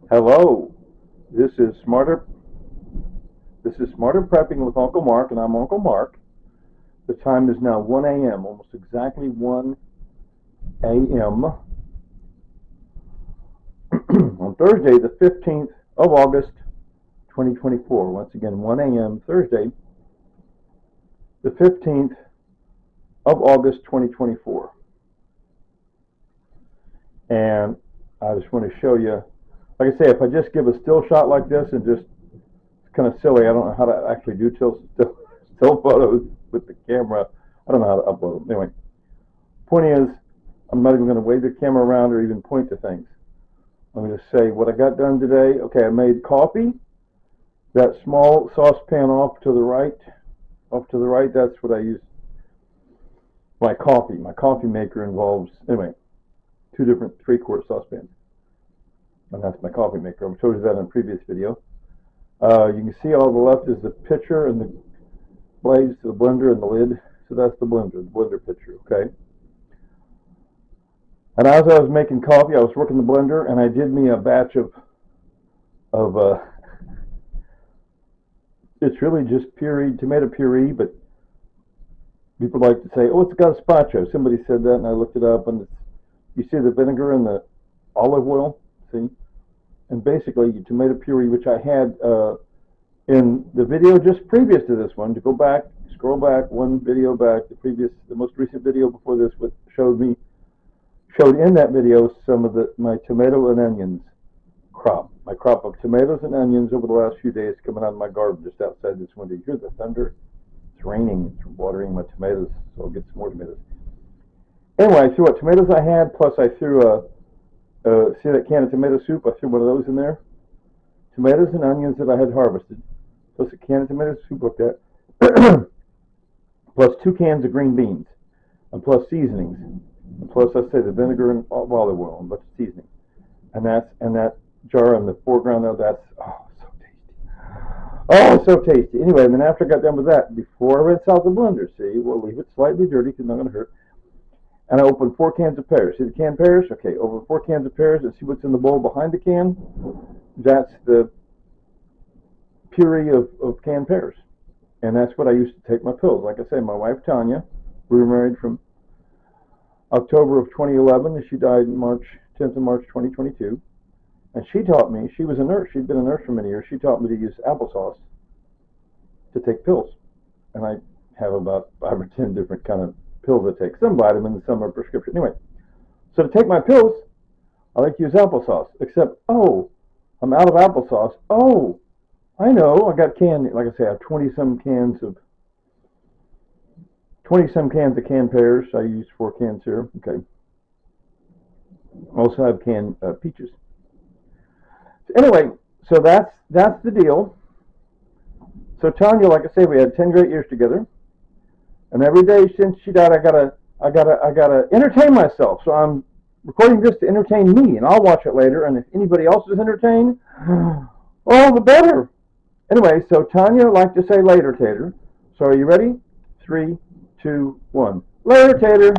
Hello, this is Smarter. This is Smarter Prepping with Uncle Mark, and I'm Uncle Mark. The time is now 1 a.m., almost exactly 1 a.m. on Thursday, the 15th of August, 2024. Once again, 1 a.m. Thursday, the 15th of August, 2024. And I just want to show you, like I say, if I just give a still shot like this and just, it's kind of silly. I don't know how to actually do still photos with the camera. I don't know how to upload them. Anyway, point is, I'm not even going to wave the camera around or even point to things. I'm going to say what I got done today. Okay, I made coffee. That small saucepan off to the right, that's what I use. My coffee maker involves, anyway, 2 different 3-quart saucepans. And that's my coffee maker. I've showed you that in a previous video. You can see all the left is the pitcher and the blades to the blender and the lid. So that's the blender pitcher, okay? And as I was making coffee, I was working the blender, and I did me a batch of it's really just tomato puree, but people like to say, oh, it's got gazpacho. Somebody said that, and I looked it up, and you see the vinegar and the olive oil, see? And basically, tomato puree, which I had in the video just previous to this one, to go back, scroll back one video back, the most recent video before this, what showed in that video some of my tomato and onions crop. My crop of tomatoes and onions over the last few days coming out of my garden just outside this window. You hear the thunder? It's raining. It's watering my tomatoes, so I'll get some more tomatoes. Anyway, I threw what tomatoes I had, plus I threw see that can of tomato soup? I threw one of those in there. Tomatoes and onions that I had harvested, plus a can of tomato soup like that, plus 2 cans of green beans, and plus seasonings, and plus I say the vinegar and olive oil, and a bunch of seasoning, and that jar in the foreground there. That's so tasty. Oh, so tasty. Anyway, and then after I got done with that, before I rinse out the blender, see, we'll leave it slightly dirty because it's not going to hurt. And I opened 4 cans of pears. See the canned pears? Okay, over 4 cans of pears, and see what's in the bowl behind the can? That's the puree of canned pears. And that's what I used to take my pills. Like I say, my wife, Tanya, we were married from October of 2011, and she died on 10th of March 2022. And she taught me, she was a nurse, she'd been a nurse for many years, she taught me to use applesauce to take pills. And I have about 5 or 10 different kind of pills I take. Some vitamins, some are prescription. Anyway, so to take my pills, I like to use applesauce. Except, oh, I'm out of applesauce. Oh, I know. I got canned, like I say, I have 20-some cans of canned pears. I use 4 cans here. Okay. I also have canned peaches. So anyway, so that's the deal. So Tanya, like I say, we had 10 great years together. And every day since she died, I gotta entertain myself. So I'm recording this to entertain me, and I'll watch it later. And if anybody else is entertained, oh, the better. Anyway, so Tanya liked to say later, Tater. So are you ready? 3, 2, 1. Later, Tater.